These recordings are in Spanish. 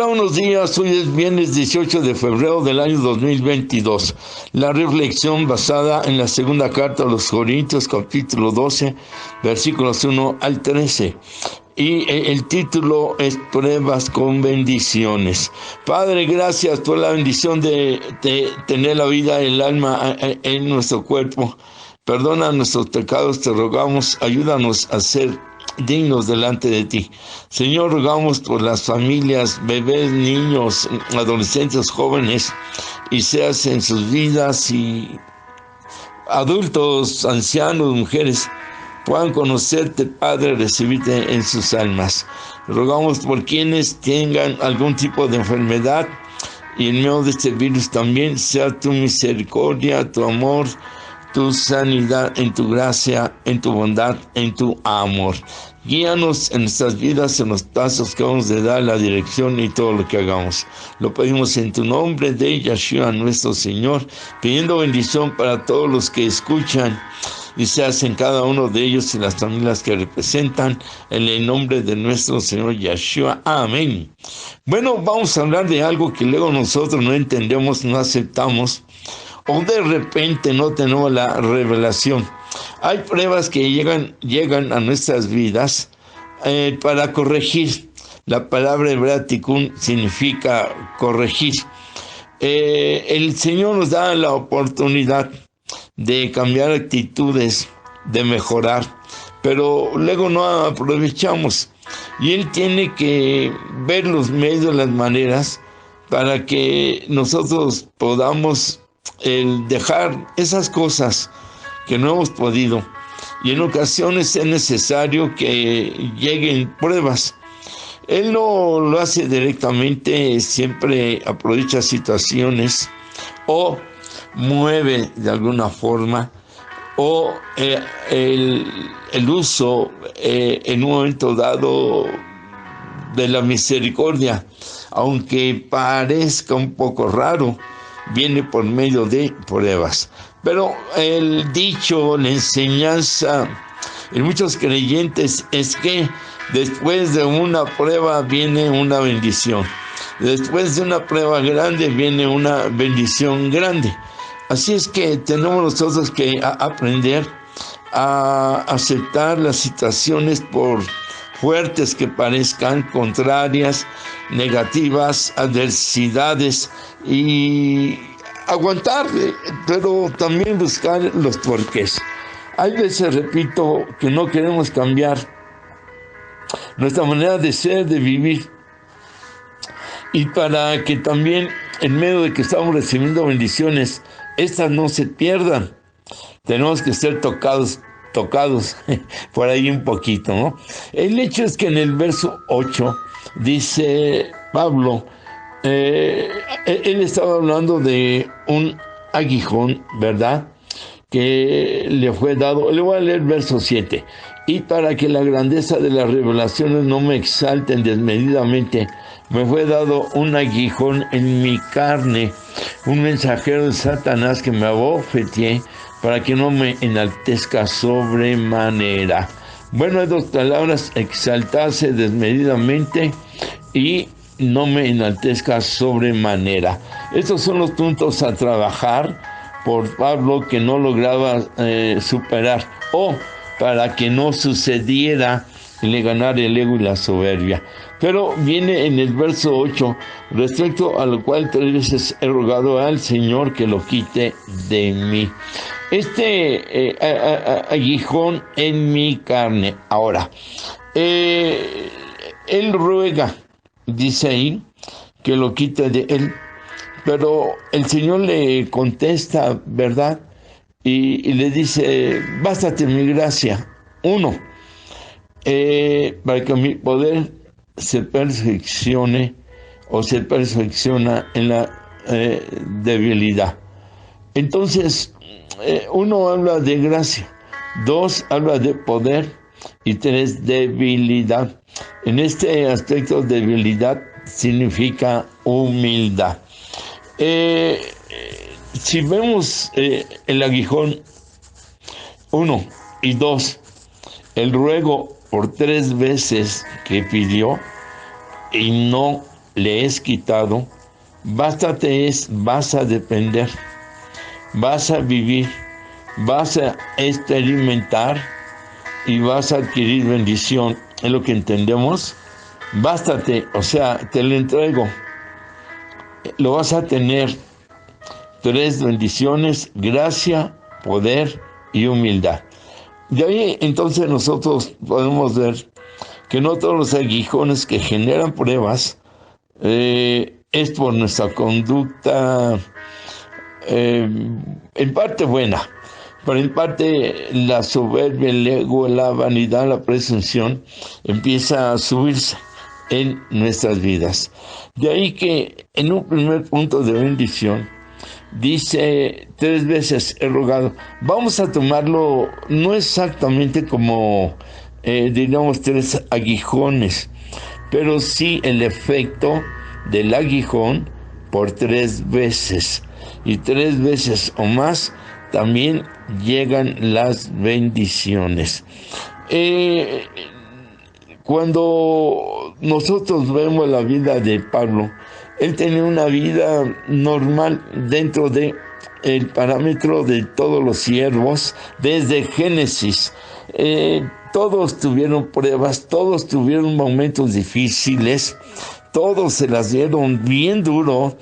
Hola, buenos días. Hoy es viernes 18 de febrero del año 2022. La reflexión basada en la segunda carta a los Corintios, capítulo 12, versículos 1 al 13. Y el título es Pruebas con bendiciones. Padre, gracias por la bendición de tener la vida, el alma en nuestro cuerpo. Perdona nuestros pecados, te rogamos, ayúdanos a ser dignos delante de ti. Señor, rogamos por las familias, bebés, niños, adolescentes, jóvenes, y seas en sus vidas y adultos, ancianos, mujeres, puedan conocerte, Padre, recibirte en sus almas. Rogamos por quienes tengan algún tipo de enfermedad y en medio de este virus también sea tu misericordia, tu amor, tu sanidad, en tu gracia, en tu bondad, en tu amor. Guíanos en nuestras vidas, en los pasos que vamos a dar, la dirección y todo lo que hagamos. Lo pedimos en tu nombre de Yeshua, nuestro Señor, pidiendo bendición para todos los que escuchan y seas en cada uno de ellos y las familias que representan, en el nombre de nuestro Señor Yeshua. Amén. Bueno, vamos a hablar de algo que luego nosotros no entendemos, no aceptamos, o de repente no tenemos la revelación. Hay pruebas que llegan a nuestras vidas para corregir. La palabra hebrea tikkun significa corregir. El Señor nos da la oportunidad de cambiar actitudes, de mejorar, pero luego no aprovechamos. Y Él tiene que ver los medios, las maneras, para que nosotros podamos dejar esas cosas que no hemos podido, y en ocasiones es necesario que lleguen pruebas. Él no lo hace directamente, siempre aprovecha situaciones o mueve de alguna forma, o el uso en un momento dado de la misericordia, aunque parezca un poco raro, viene por medio de pruebas. Pero el dicho, la enseñanza en muchos creyentes es que después de una prueba viene una bendición. Después de una prueba grande viene una bendición grande. Así es que tenemos nosotros que aprender a aceptar las situaciones, por fuertes que parezcan, contrarias, negativas, adversidades, y aguantar, pero también buscar los porqués. Hay veces, repito, que no queremos cambiar nuestra manera de ser, de vivir, y para que también en medio de que estamos recibiendo bendiciones, estas no se pierdan, tenemos que ser tocados por ahí un poquito, ¿no? El hecho es que en el verso 8 dice Pablo, él estaba hablando de un aguijón, ¿verdad?, que le fue dado. Le voy a leer el verso 7. Y para que la grandeza de las revelaciones no me exalten desmedidamente, me fue dado un aguijón en mi carne, un mensajero de Satanás que me abofeteé, para que no me enaltezca sobremanera. Bueno, hay dos palabras: exaltarse desmedidamente y no me enaltezca sobremanera. Estos son los puntos a trabajar por Pablo, que no lograba superar, o para que no sucediera y le ganara el ego y la soberbia. Pero viene en el verso 8, respecto a lo cual 3 veces he rogado al Señor que lo quite de mí. Aguijón en mi carne. Ahora, él ruega, dice ahí, que lo quite de él, pero el Señor le contesta, ¿verdad? Y le dice: bástate mi gracia. 1, para que mi poder se perfeccione, o se perfecciona en la debilidad. Entonces, 1 habla de gracia, 2 habla de poder, y 3 debilidad. En este aspecto, debilidad significa humildad. Si vemos el aguijón 1 y 2, el ruego por 3 veces que pidió, y no le es quitado, bástate es, vas a depender, vas a vivir, vas a experimentar y vas a adquirir bendición. Es lo que entendemos. Bástate, o sea, te lo entrego. Lo vas a tener. 3 bendiciones: gracia, poder y humildad. De ahí entonces nosotros podemos ver que no todos los aguijones que generan pruebas es por nuestra conducta en parte buena, pero en parte la soberbia, el ego, la vanidad, la presunción empieza a subirse en nuestras vidas. De ahí que en un primer punto de bendición dice 3 veces he rogado. Vamos a tomarlo no exactamente como diríamos 3 aguijones, pero sí el efecto del aguijón por 3 veces, y 3 veces o más también llegan las bendiciones. Cuando nosotros vemos la vida de Pablo, él tenía una vida normal dentro de el parámetro de todos los siervos desde Génesis. Todos tuvieron pruebas, todos tuvieron momentos difíciles, todos se las dieron bien duro,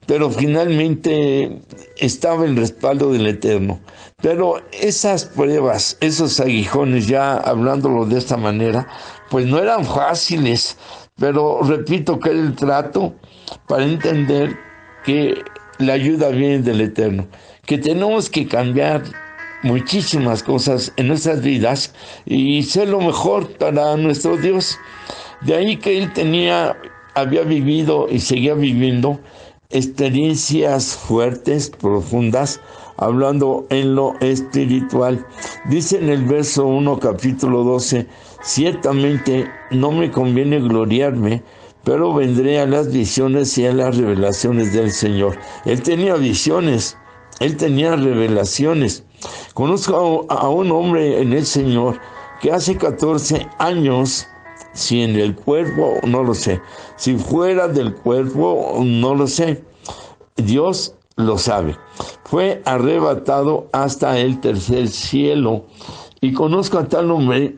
pero finalmente estaba el respaldo del Eterno. Pero esas pruebas, esos aguijones, ya hablándolo de esta manera, pues no eran fáciles, pero repito que era el trato para entender que la ayuda viene del Eterno, que tenemos que cambiar muchísimas cosas en nuestras vidas y ser lo mejor para nuestro Dios. De ahí que él había vivido y seguía viviendo experiencias fuertes, profundas, hablando en lo espiritual. Dice en el verso 1, capítulo 12, ciertamente no me conviene gloriarme, pero vendré a las visiones y a las revelaciones del Señor. Él tenía visiones, él tenía revelaciones. Conozco a un hombre en el Señor que hace 14 años, si en el cuerpo, no lo sé, si fuera del cuerpo, no lo sé, Dios lo sabe, fue arrebatado hasta el tercer cielo. Y conozco a tal hombre,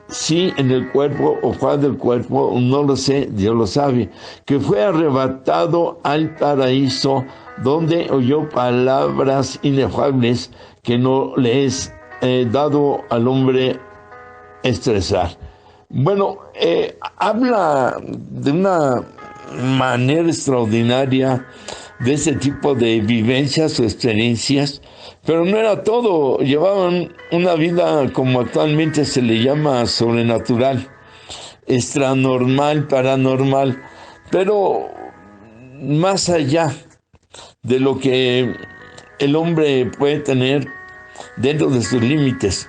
si en el cuerpo o fuera del cuerpo, no lo sé, Dios lo sabe, que fue arrebatado al paraíso, donde oyó palabras inefables que no le es dado al hombre expresar. Bueno, habla de una manera extraordinaria de ese tipo de vivencias o experiencias, pero no era todo. Llevaban una vida, como actualmente se le llama, sobrenatural, extranormal, paranormal, pero más allá de lo que el hombre puede tener dentro de sus límites.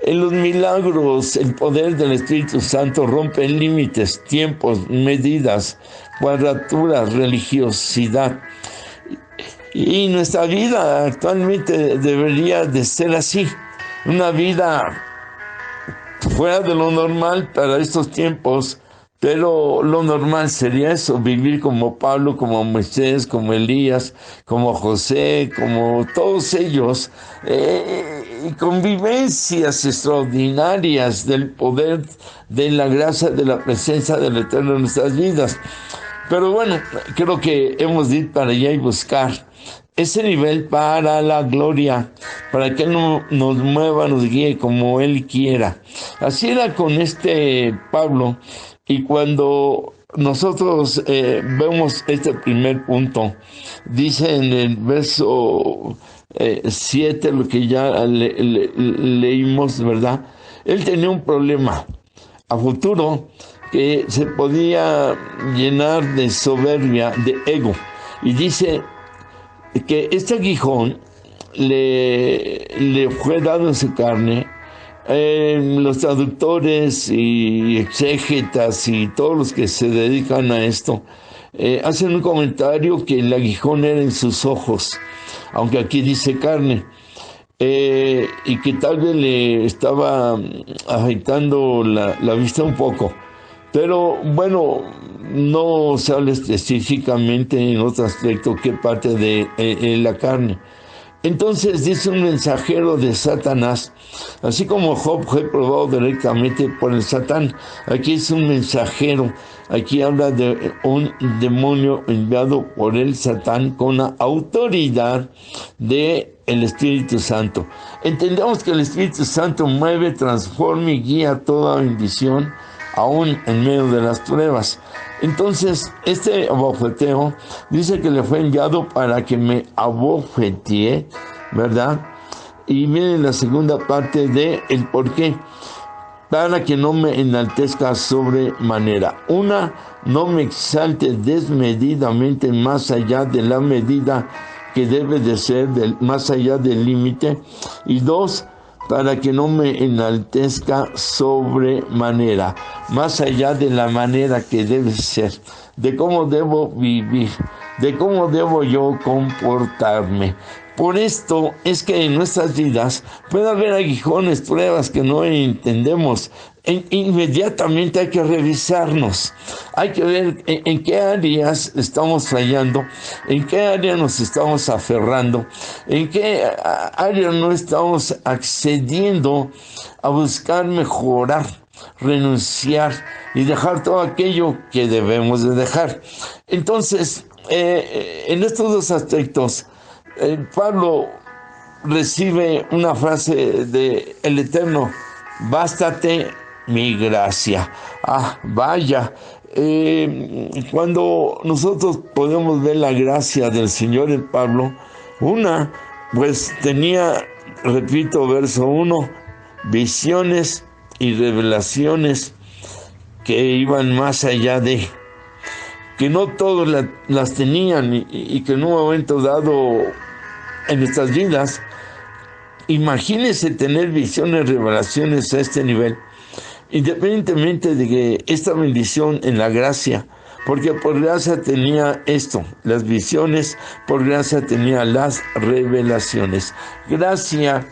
En los milagros, el poder del Espíritu Santo rompe límites, tiempos, medidas, cuadraturas, religiosidad. Y nuestra vida actualmente debería de ser así, una vida fuera de lo normal para estos tiempos, pero lo normal sería eso, vivir como Pablo, como Moisés, como Elías, como José, como todos ellos, con vivencias extraordinarias del poder, de la gracia, de la presencia del Eterno en nuestras vidas. Pero bueno, creo que hemos de ir para allá y buscar ese nivel para la gloria, para que Él nos mueva, nos guíe como Él quiera. Así era con este Pablo. Y cuando nosotros vemos este primer punto, dice en el verso 7, lo que ya leímos, ¿verdad? Él tenía un problema a futuro que se podía llenar de soberbia, de ego. Y dice que este aguijón le fue dado en su carne. Los traductores y exégetas y todos los que se dedican a esto hacen un comentario que el aguijón era en sus ojos, aunque aquí dice carne, y que tal vez le estaba afectando la vista un poco, Pero bueno, no se habla específicamente en otro aspecto qué parte de la carne. Entonces dice un mensajero de Satanás, así como Job fue probado directamente por el Satán, aquí es un mensajero, aquí habla de un demonio enviado por el Satán con la autoridad de el Espíritu Santo. Entendemos que el Espíritu Santo mueve, transforma y guía toda bendición, aún en medio de las pruebas. Entonces, este abofeteo dice que le fue enviado para que me abofetee, ¿verdad? Y miren la segunda parte de el por qué. Para que no me enaltezca sobremanera. Una, no me exalte desmedidamente más allá de la medida que debe de ser, más allá del límite. Y dos, para que no me enaltezca sobremanera, más allá de la manera que debe ser, de cómo debo vivir, de cómo debo yo comportarme. Por esto es que en nuestras vidas puede haber aguijones, pruebas que no entendemos. Inmediatamente hay que revisarnos, hay que ver en qué áreas estamos fallando, en qué área nos estamos aferrando, en qué área no estamos accediendo a buscar mejorar, renunciar y dejar todo aquello que debemos de dejar. Entonces, en estos dos aspectos, Pablo recibe una frase de el Eterno: bástate mi gracia. Ah, vaya, cuando nosotros podemos ver la gracia del Señor en Pablo, pues tenía, repito, verso 1, visiones y revelaciones que iban más allá de, que no todos las tenían y que en un momento dado en nuestras vidas, imagínense tener visiones, revelaciones a este nivel, independientemente de que esta bendición en la gracia, porque por gracia tenía esto, las visiones, por gracia tenía las revelaciones. Gracia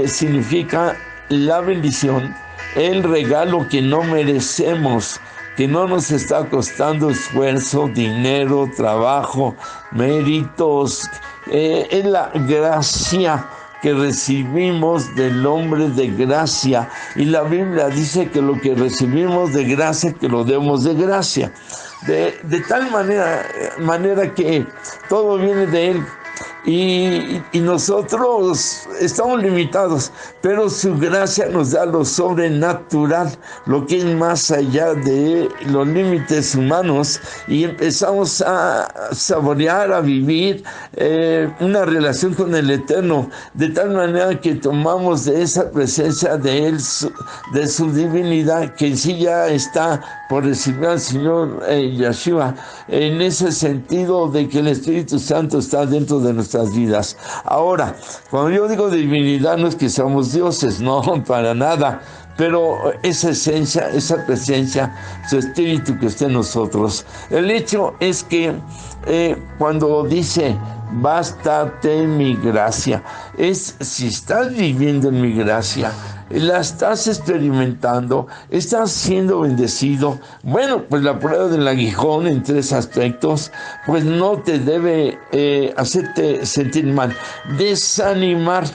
significa la bendición, el regalo que no merecemos, que no nos está costando esfuerzo, dinero, trabajo, méritos. Es la gracia que recibimos del hombre de gracia, y la Biblia dice que lo que recibimos de gracia, que lo demos de gracia, de tal manera que todo viene de Él. Y nosotros estamos limitados, pero su gracia nos da lo sobrenatural, lo que es más allá de los límites humanos, y empezamos a saborear, a vivir una relación con el Eterno, de tal manera que tomamos de esa presencia de Él, de su divinidad, que en sí ya está por recibir al Señor Yeshua, en ese sentido de que el Espíritu Santo está dentro de nuestras vidas. Ahora, cuando yo digo divinidad, no es que seamos dioses, no, para nada, pero esa esencia, esa presencia, su Espíritu que está en nosotros. El hecho es que cuando dice bástate mi gracia, es si estás viviendo en mi gracia, la estás experimentando, estás siendo bendecido. Bueno, pues la prueba del aguijón en 3 aspectos, pues no te debe hacerte sentir mal, desanimar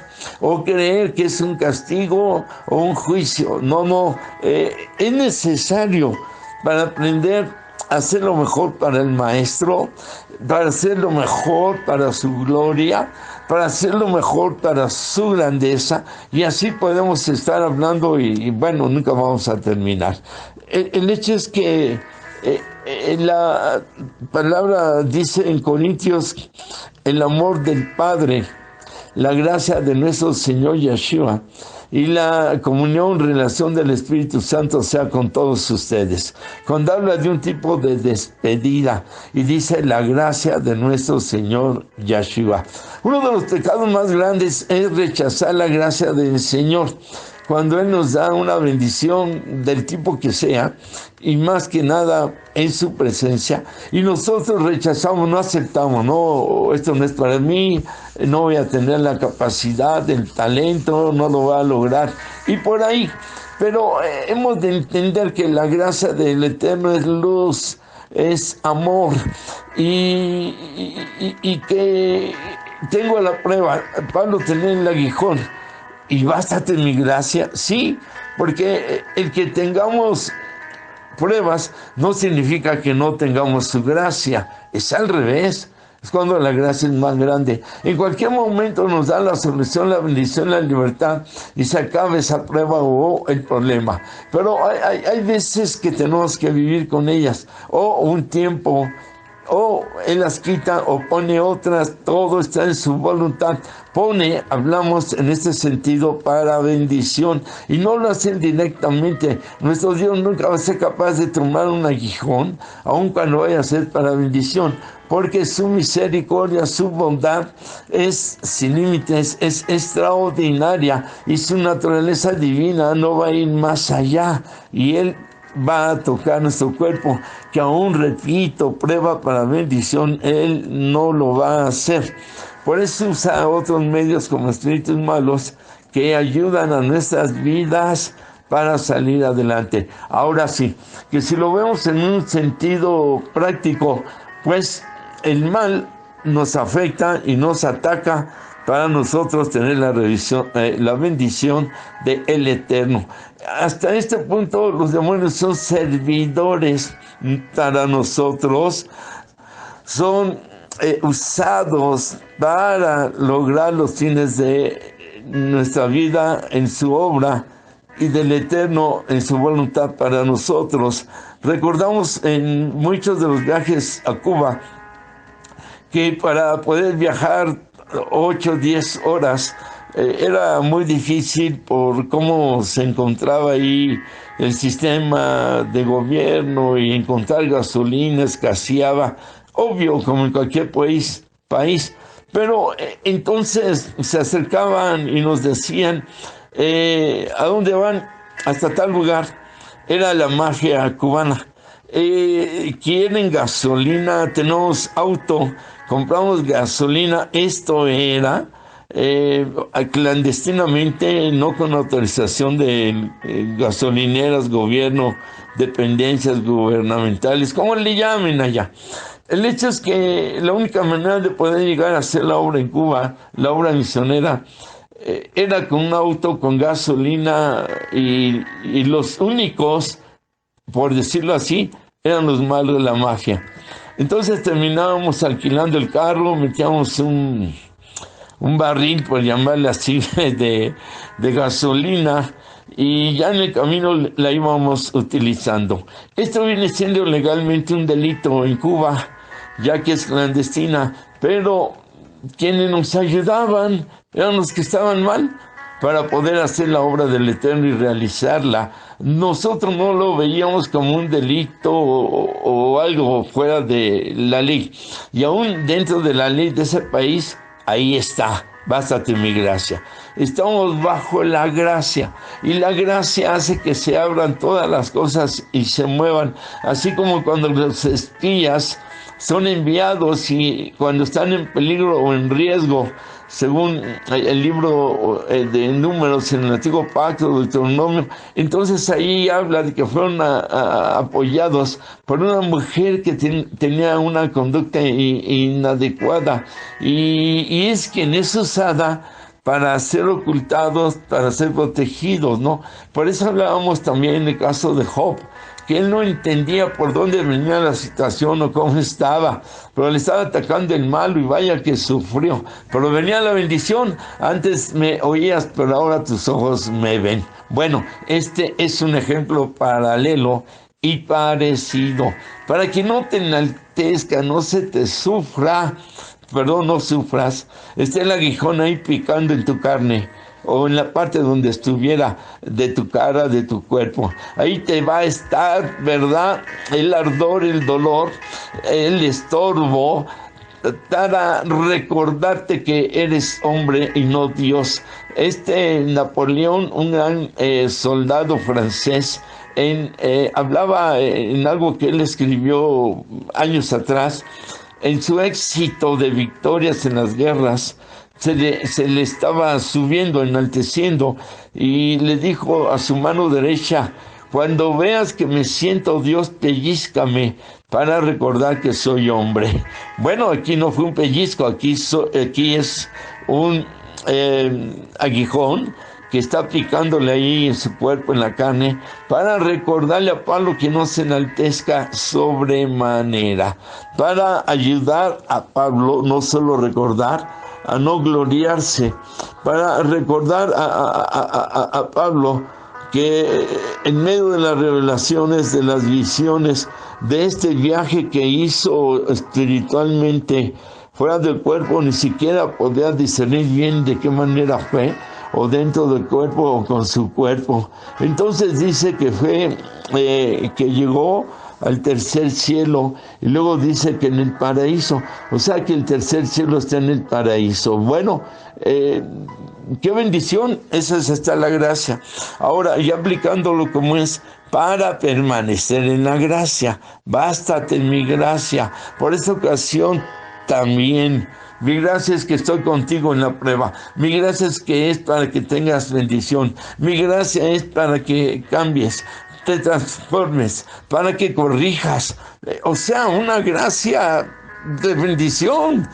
o creer que es un castigo o un juicio. No, es necesario para aprender a hacer lo mejor para el Maestro, para hacer lo mejor para su gloria, para hacer lo mejor para su grandeza, y así podemos estar hablando y bueno, nunca vamos a terminar. El hecho es que la palabra dice en Corintios: el amor del Padre, la gracia de nuestro Señor Yeshua y la comunión, relación del Espíritu Santo sea con todos ustedes. Cuando habla de un tipo de despedida y dice la gracia de nuestro Señor Yeshua, uno de los pecados más grandes es rechazar la gracia del Señor. Cuando Él nos da una bendición del tipo que sea, y más que nada en su presencia, y nosotros rechazamos, no aceptamos, no, esto no es para mí, no voy a tener la capacidad, el talento, no lo voy a lograr, y por ahí Pero hemos de entender que la gracia del Eterno es luz, es amor, y que tengo la prueba. Pablo tenía el aguijón, y bástate mi gracia, sí, porque el que tengamos pruebas no significa que no tengamos su gracia, es al revés. Es cuando la gracia es más grande. En cualquier momento nos da la solución, la bendición, la libertad, y se acaba esa prueba o el problema. Pero hay veces que tenemos que vivir con ellas, o un tiempo, o Él las quita o pone otras. Todo está en su voluntad. Hablamos en este sentido para bendición, y no lo hacen directamente. Nuestro Dios nunca va a ser capaz de tomar un aguijón, aun cuando vaya a ser para bendición, porque su misericordia, su bondad es sin límites, es extraordinaria, y su naturaleza divina no va a ir más allá, y Él va a tocar nuestro cuerpo, que aún, repito, prueba para bendición, Él no lo va a hacer. Por eso usa otros medios como espíritus malos que ayudan a nuestras vidas para salir adelante. Ahora sí, que si lo vemos en un sentido práctico, pues el mal nos afecta y nos ataca para nosotros tener la bendición del Eterno. Hasta este punto los demonios son servidores para nosotros, son usados para lograr los fines de nuestra vida en su obra, y del Eterno en su voluntad para nosotros. Recordamos en muchos de los viajes a Cuba que para poder viajar 8 o 10 horas era muy difícil por cómo se encontraba ahí el sistema de gobierno, y encontrar gasolina escaseaba, obvio, como en cualquier país. Pero entonces se acercaban y nos decían, ¿a dónde van? Hasta tal lugar. Era la mafia cubana. ¿Quieren gasolina? Tenemos auto, compramos gasolina. Esto era clandestinamente, no con autorización de gasolineras, gobierno, dependencias gubernamentales, como le llamen allá. El hecho es que la única manera de poder llegar a hacer la obra en Cuba, la obra misionera, era con un auto, con gasolina, y los únicos, por decirlo así, eran los malos de la mafia. Entonces terminábamos alquilando el carro, metíamos un barril, por llamarle así, de gasolina, y ya en el camino la íbamos utilizando. Esto viene siendo legalmente un delito en Cuba, ya que es clandestina, pero quienes nos ayudaban eran los que estaban mal para poder hacer la obra del Eterno y realizarla. Nosotros no lo veíamos como un delito o algo fuera de la ley, y aún dentro de la ley de ese país, ahí está, bástate mi gracia. Estamos bajo la gracia, y la gracia hace que se abran todas las cosas y se muevan, así como cuando los espías son enviados y cuando están en peligro o en riesgo, según el libro de Números en el Antiguo Pacto, Deuteronomio, entonces ahí habla de que fueron apoyados por una mujer que tenía una conducta inadecuada, y es quien es usada para ser ocultados, para ser protegidos, ¿no? Por eso hablábamos también en el caso de Job, que él no entendía por dónde venía la situación o cómo estaba, pero le estaba atacando el malo, y vaya que sufrió. Pero venía la bendición: antes me oías, pero ahora tus ojos me ven. Bueno, este es un ejemplo paralelo y parecido, para que no te enaltezca, no sufras, esté el aguijón ahí picando en tu carne, o en la parte donde estuviera de tu cara, de tu cuerpo. Ahí te va a estar, ¿verdad?, el ardor, el dolor, el estorbo, para recordarte que eres hombre y no Dios. Napoleón, un gran soldado francés, hablaba en algo que él escribió años atrás, en su éxito de victorias en las guerras, se le estaba subiendo, enalteciendo, y le dijo a su mano derecha: cuando veas que me siento, Dios, pellízcame para recordar que soy hombre. Bueno, aquí no fue un pellizco, aquí es un aguijón que está picándole ahí en su cuerpo, en la carne, para recordarle a Pablo que no se enaltezca sobremanera, para ayudar a Pablo, no solo recordar, a no gloriarse, para recordar a Pablo que en medio de las revelaciones, de las visiones, de este viaje que hizo espiritualmente fuera del cuerpo, ni siquiera podía discernir bien de qué manera fue, o dentro del cuerpo o con su cuerpo. Entonces dice que fue, que llegó al tercer cielo, y luego dice que en el paraíso, o sea que el tercer cielo está en el paraíso. Bueno, qué bendición, esa está la gracia. Ahora, ya aplicándolo como es, para permanecer en la gracia, bástate en mi gracia. Por esta ocasión también, mi gracia es que estoy contigo en la prueba. Mi gracia es que es para que tengas bendición. Mi gracia es para que cambies, te transformes, para que corrijas. O sea, una gracia de bendición.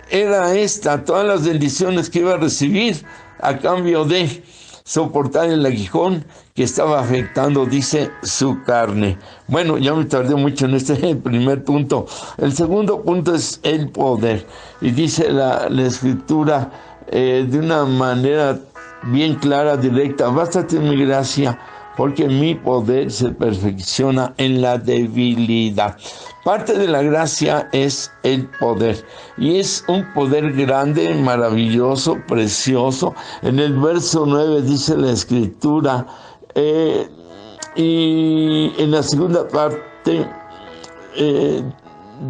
Era esta, todas las bendiciones que iba a recibir a cambio de soportar el aguijón que estaba afectando, dice, su carne. Bueno, ya me tardé mucho en este primer punto. El segundo punto es el poder. Y dice la Escritura de una manera bien clara, directa: bástate mi gracia, porque mi poder se perfecciona en la debilidad. Parte de la gracia es el poder, y es un poder grande, maravilloso, precioso. En el verso 9 dice la Escritura, y en la segunda parte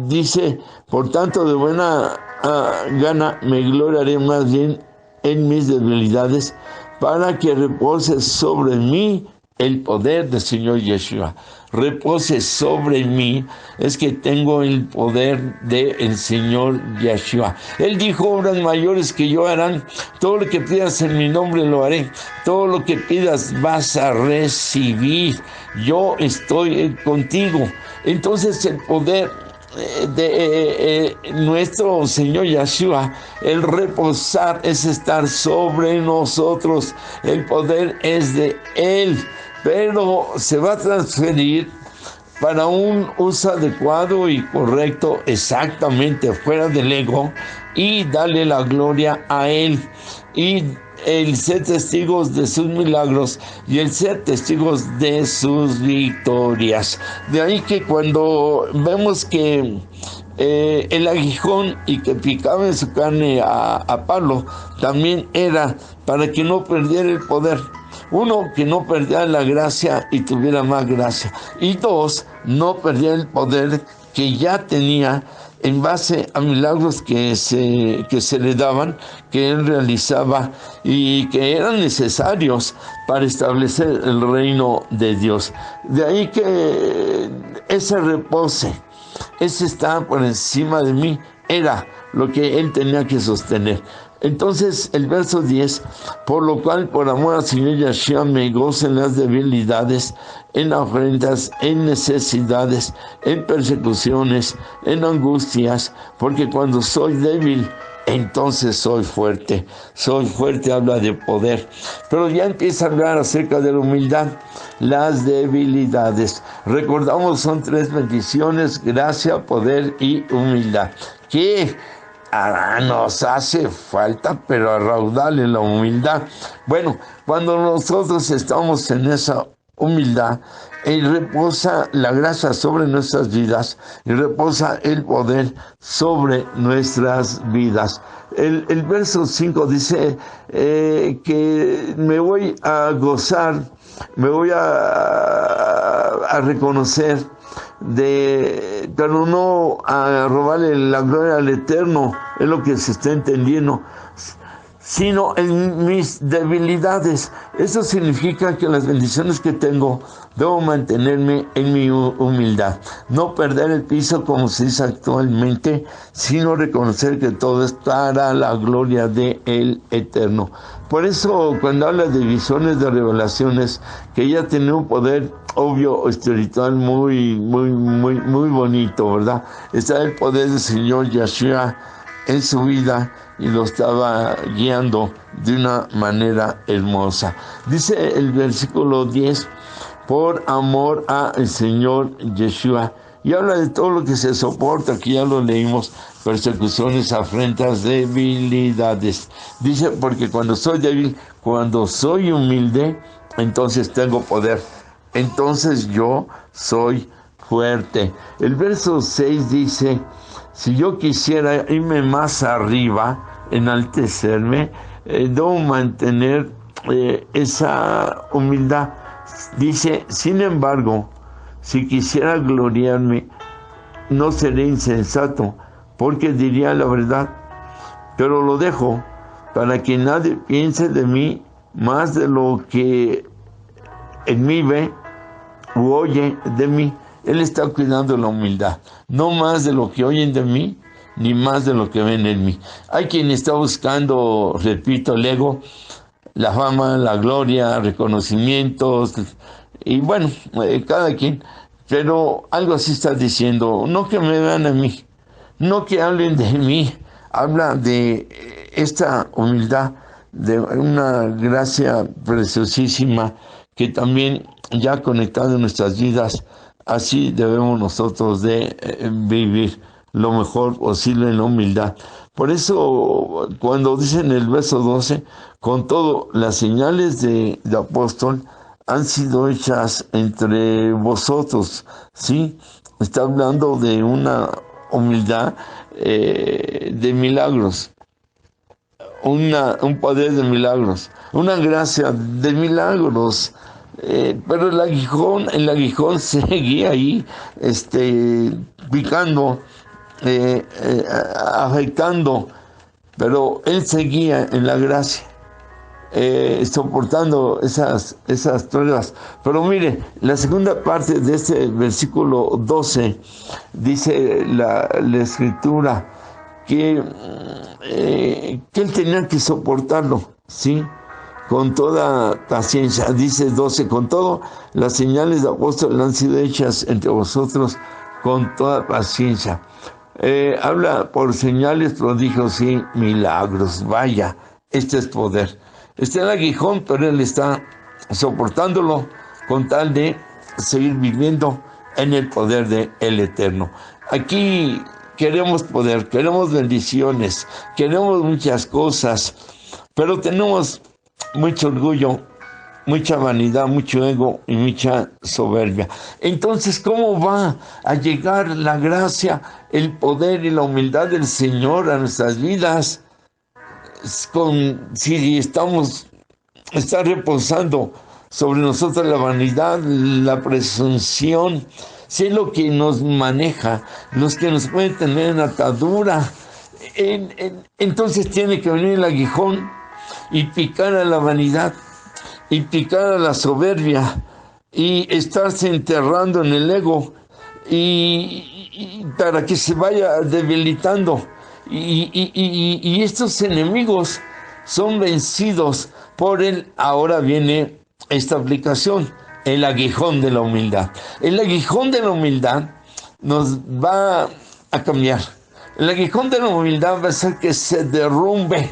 dice: por tanto, de buena gana me gloriaré más bien en mis debilidades, para que repose sobre mí el poder del Señor Yeshua. Repose sobre mí, es que tengo el poder del Señor Yeshua. Él dijo: obras mayores que yo harán. Todo lo que pidas en mi nombre lo haré. Todo lo que pidas vas a recibir. Yo estoy contigo. Entonces el poder de nuestro Señor Yeshua, el reposar, es estar sobre nosotros. El poder es de Él, pero se va a transferir para un uso adecuado y correcto, exactamente fuera del ego, y darle la gloria a Él, y el ser testigos de sus milagros y el ser testigos de sus victorias. De ahí que cuando vemos que el aguijón y que picaba en su carne a Pablo, también era para que no perdiera el poder. Uno, que no perdiera la gracia y tuviera más gracia. Y dos, no perdiera el poder que ya tenía en base a milagros que se le daban, que él realizaba y que eran necesarios para establecer el reino de Dios. De ahí que ese repose, ese está por encima de mí, era lo que él tenía que sostener. Entonces el verso 10: por lo cual, por amor al Señor Yeshua, me gozo en las debilidades, en afrentas, en necesidades, en persecuciones, en angustias, porque cuando soy débil, entonces soy fuerte. Soy fuerte habla de poder, pero ya empieza a hablar acerca de la humildad, las debilidades. Recordamos, son 3 bendiciones: gracia, poder y humildad. ¿Qué nos hace falta? Pero a raudal en la humildad. Bueno, cuando nosotros estamos en esa humildad, reposa la gracia sobre nuestras vidas y reposa el poder sobre nuestras vidas. El verso 5 dice que me voy a gozar, me voy a reconocer, pero no a robarle la gloria al Eterno. Es lo que se está entendiendo, sino en mis debilidades. Eso significa que las bendiciones que tengo, debo mantenerme en mi humildad. No perder el piso como se dice actualmente, sino reconocer que todo es para la gloria del Eterno. Por eso, cuando habla de visiones, de revelaciones, que ella tiene un poder obvio, espiritual, muy bonito, ¿verdad? Está el poder del Señor Yeshua en su vida y lo estaba guiando de una manera hermosa. Dice el versículo 10, por amor al Señor Yeshua, y habla de todo lo que se soporta, que ya lo leímos, persecuciones, afrentas, debilidades. Dice, porque cuando soy débil, cuando soy humilde, entonces tengo poder. Entonces yo soy fuerte. El verso 6 dice, si yo quisiera irme más arriba, enaltecerme, debo mantener esa humildad. Dice, sin embargo, si quisiera gloriarme, no seré insensato, porque diría la verdad, pero lo dejo para que nadie piense de mí más de lo que en mí ve u oye de mí. Él está cuidando la humildad, no más de lo que oyen de mí, ni más de lo que ven en mí. Hay quien está buscando, repito, el ego, la fama, la gloria, reconocimientos, y bueno, cada quien, pero algo así está diciendo, no que me vean a mí, no que hablen de mí, habla de esta humildad, de una gracia preciosísima que también ya conectada en nuestras vidas, así debemos nosotros de vivir lo mejor posible en la humildad. Por eso, cuando dice en el verso 12, con todo, las señales de apóstol han sido hechas entre vosotros, ¿sí? Está hablando de una humildad de milagros, un poder de milagros, una gracia de milagros. Pero el aguijón seguía ahí, picando, afectando, pero él seguía en la gracia, soportando esas pruebas. Pero mire, la segunda parte de este versículo 12, dice la escritura, que él tenía que soportarlo, ¿sí? Con toda paciencia. Dice 12, con todo, las señales de apóstol han sido hechas entre vosotros con toda paciencia. Habla por señales, prodigios y milagros. Vaya, este es poder. Está el aguijón, pero él está soportándolo con tal de seguir viviendo en el poder del Eterno. Aquí queremos poder, queremos bendiciones, queremos muchas cosas, pero tenemos mucho orgullo, mucha vanidad, mucho ego y mucha soberbia. Entonces, ¿cómo va a llegar la gracia, el poder y la humildad del Señor a nuestras vidas? Si está reposando sobre nosotros la vanidad, la presunción, si es lo que nos maneja, los que nos pueden tener en atadura, entonces tiene que venir el aguijón y picar a la vanidad, y picar a la soberbia, y estarse enterrando en el ego, y para que se vaya debilitando. Y estos enemigos son vencidos por él. Ahora viene esta aplicación, el aguijón de la humildad. El aguijón de la humildad nos va a cambiar. El aguijón de la humildad va a hacer que se derrumbe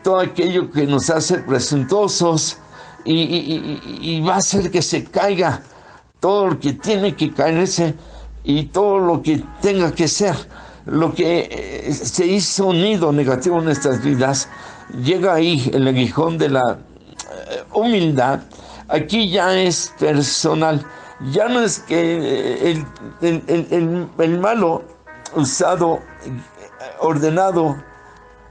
todo aquello que nos hace presuntuosos, y va a hacer que se caiga todo lo que tiene que caerse y todo lo que tenga que ser. Lo que se hizo nido negativo en nuestras vidas, llega ahí el aguijón de la humildad. Aquí ya es personal, ya no es que el malo usado, ordenado,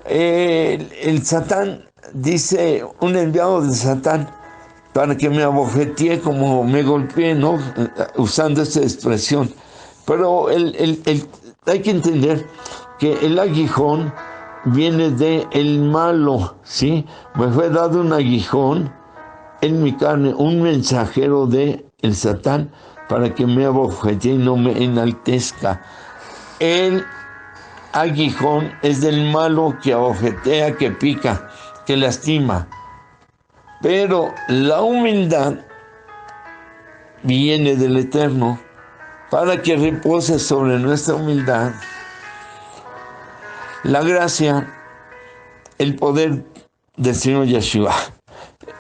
el Satán, dice un enviado de Satán, para que me abofetee como me golpeé, ¿no? Usando esta expresión. Pero hay que entender que el aguijón viene de el malo, ¿sí? Me fue dado un aguijón en mi carne, un mensajero de el Satán, para que me abofetee y no me enaltezca. El aguijón es del malo que abofetea, que pica, que lastima. Pero la humildad viene del Eterno, para que repose sobre nuestra humildad la gracia, el poder del Señor Yeshua.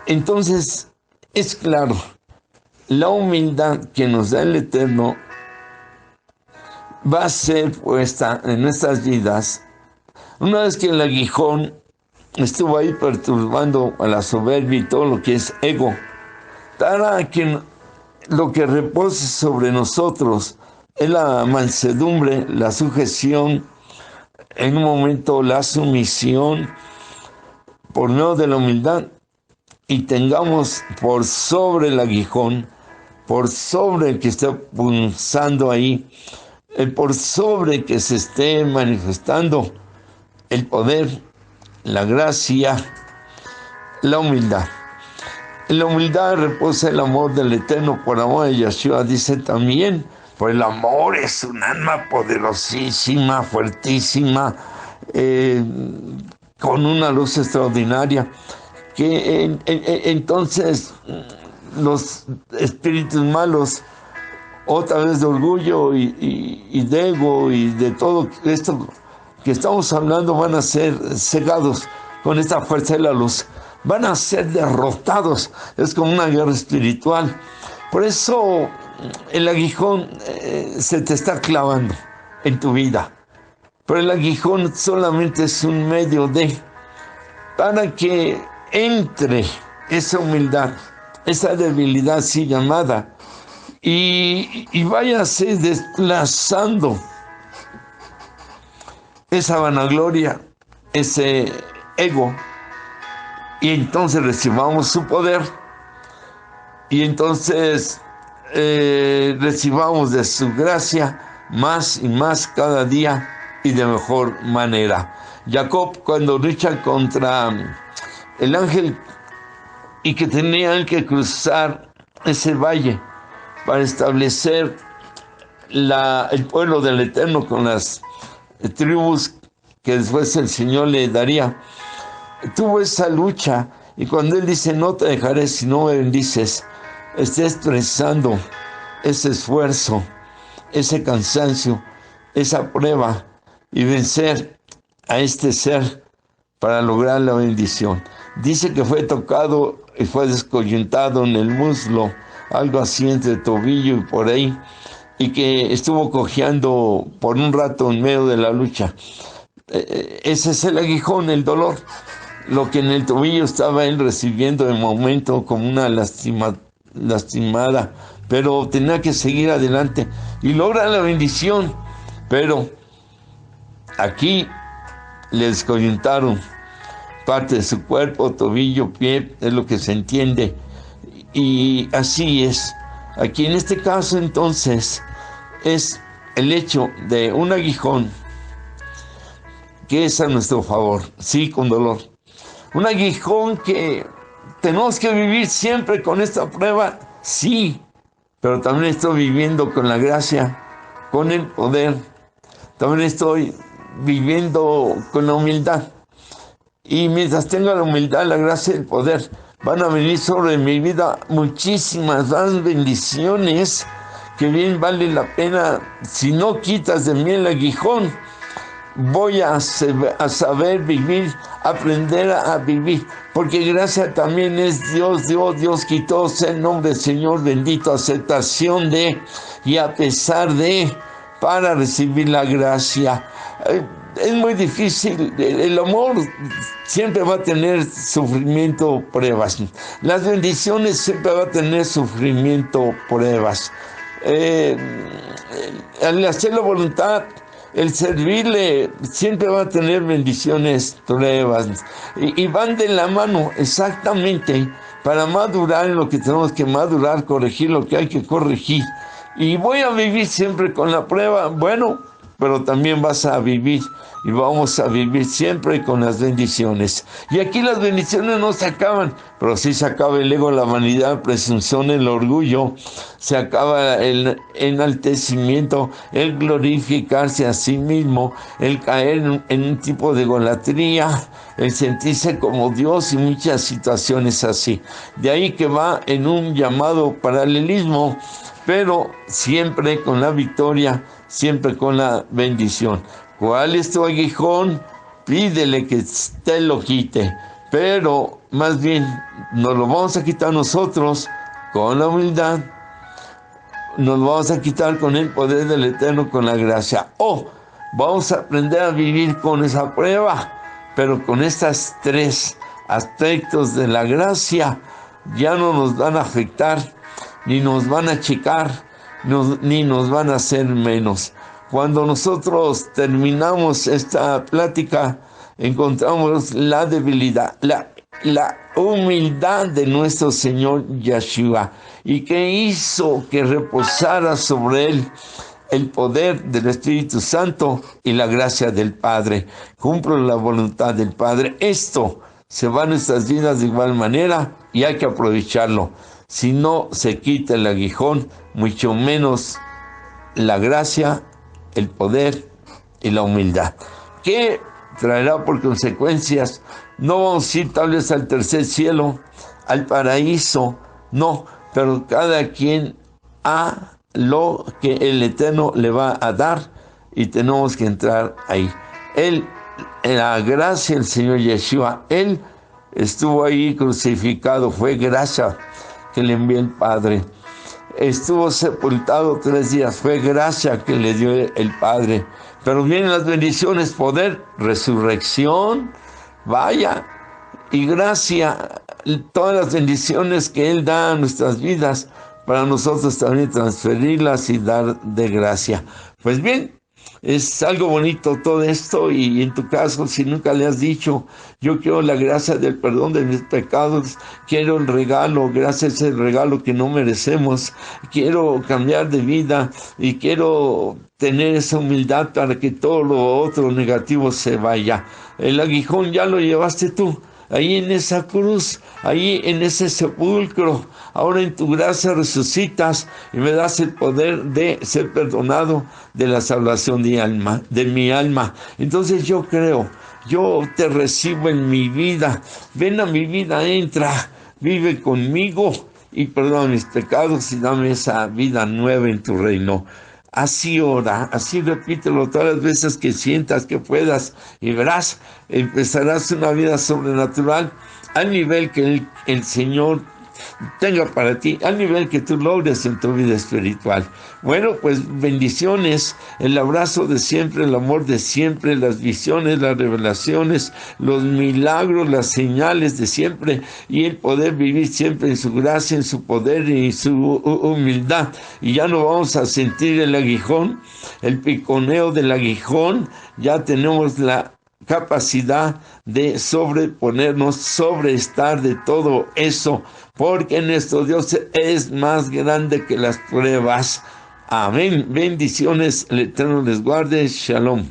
Entonces, es claro, la humildad que nos da el Eterno va a ser puesta en nuestras vidas. Una vez que el aguijón estuvo ahí perturbando a la soberbia y todo lo que es ego, para que lo que repose sobre nosotros es la mansedumbre, la sujeción, en un momento la sumisión por medio de la humildad, y tengamos por sobre el aguijón, por sobre el que está punzando ahí, por sobre que se esté manifestando el poder, la gracia, la humildad. En la humildad reposa el amor del Eterno por amor de Yeshua. Dice también, pues el amor es un alma poderosísima, fuertísima, con una luz extraordinaria, que entonces los espíritus malos, otra vez de orgullo y de ego y de todo esto que estamos hablando, van a ser cegados con esta fuerza de la luz, van a ser derrotados. Es como una guerra espiritual. Por eso el aguijón se te está clavando en tu vida, pero el aguijón solamente es un medio para que entre esa humildad, esa debilidad así llamada, y váyase desplazando esa vanagloria, ese ego, y entonces recibamos su poder, y entonces recibamos de su gracia más y más cada día y de mejor manera. Jacob, cuando lucha contra el ángel y que tenían que cruzar ese valle para establecer el pueblo del Eterno con las tribus que después el Señor le daría, tuvo esa lucha, y cuando él dice no te dejaré si no me bendices, está expresando ese esfuerzo, ese cansancio, esa prueba, y vencer a este ser para lograr la bendición. Dice que fue tocado y fue descoyuntado en el muslo, algo así entre tobillo y por ahí, y que estuvo cojeando por un rato en medio de la lucha. Ese es el aguijón, el dolor, lo que en el tobillo estaba él recibiendo de momento como una lastimada, pero tenía que seguir adelante y logra la bendición. Pero aquí le descoyuntaron parte de su cuerpo, tobillo, pie, es lo que se entiende, y así es. Aquí en este caso entonces es el hecho de un aguijón que es a nuestro favor, sí, con dolor. Un aguijón que tenemos que vivir siempre con esta prueba, sí, pero también estoy viviendo con la gracia, con el poder, también estoy viviendo con la humildad. Y mientras tenga la humildad, la gracia y el poder, van a venir sobre mi vida muchísimas más bendiciones que bien vale la pena. Si no quitas de mí el aguijón, voy a saber vivir, aprender a vivir, porque gracia también es Dios quitó el nombre del Señor bendito, aceptación de y a pesar de, para recibir la gracia. Es muy difícil, el amor siempre va a tener sufrimiento, pruebas. Las bendiciones siempre va a tener sufrimiento, pruebas. Al hacer la voluntad, el servirle siempre va a tener bendiciones, pruebas, y van de la mano exactamente para madurar en lo que tenemos que madurar, corregir lo que hay que corregir. Y voy a vivir siempre con la prueba. Bueno, pero también vas a vivir y vamos a vivir siempre con las bendiciones. Y aquí las bendiciones no se acaban, pero sí se acaba el ego, la vanidad, la presunción, el orgullo, se acaba el enaltecimiento, el glorificarse a sí mismo, el caer en un tipo de egolatría, el sentirse como Dios y muchas situaciones así. De ahí que va en un llamado paralelismo, pero siempre con la victoria, siempre con la bendición. ¿Cuál es tu aguijón? Pídele que te lo quite, pero más bien nos lo vamos a quitar nosotros con la humildad, nos lo vamos a quitar con el poder del Eterno, con la gracia. Vamos a aprender a vivir con esa prueba, pero con estos tres aspectos de la gracia ya no nos van a afectar, ni nos van a achicar, ni nos van a hacer menos. Cuando nosotros terminamos esta plática, encontramos la debilidad, la humildad de nuestro Señor Yeshua, y que hizo que reposara sobre él el poder del Espíritu Santo y la gracia del Padre. Cumplo la voluntad del Padre. Esto se va a nuestras vidas de igual manera y hay que aprovecharlo. Si no se quita el aguijón, mucho menos la gracia, el poder y la humildad. ¿Qué traerá por consecuencias? No vamos a ir tal vez al tercer cielo, al paraíso, no, pero cada quien a lo que el Eterno le va a dar y tenemos que entrar ahí. Él, en la gracia del Señor Yeshua, Él estuvo ahí crucificado, fue gracia que le envió el Padre. Estuvo sepultado 3 días, fue gracia que le dio el Padre. Pero vienen las bendiciones, poder, resurrección, vaya, y gracia, todas las bendiciones que Él da a nuestras vidas, para nosotros también transferirlas y dar de gracia. Pues bien, es algo bonito todo esto, y en tu caso, si nunca le has dicho, yo quiero la gracia del perdón de mis pecados, quiero el regalo, gracias al regalo que no merecemos, quiero cambiar de vida y quiero tener esa humildad para que todo lo otro negativo se vaya. El aguijón ya lo llevaste tú, ahí en esa cruz, ahí en ese sepulcro. Ahora en tu gracia resucitas y me das el poder de ser perdonado de la salvación de mi alma. Entonces yo creo, yo te recibo en mi vida. Ven a mi vida, entra, vive conmigo y perdona mis pecados y dame esa vida nueva en tu reino. Así ora, así repítelo todas las veces que sientas que puedas y verás, empezarás una vida sobrenatural al nivel que el Señor tenga para ti, al nivel que tú logres en tu vida espiritual. Bueno, pues bendiciones, el abrazo de siempre, el amor de siempre, las visiones, las revelaciones, los milagros, las señales de siempre y el poder vivir siempre en su gracia, en su poder y su humildad. Y ya no vamos a sentir el aguijón, el piconeo del aguijón, ya tenemos la capacidad de sobreponernos, sobreestar de todo eso, porque nuestro Dios es más grande que las pruebas. Amén. Bendiciones, el Eterno les guarde. Shalom.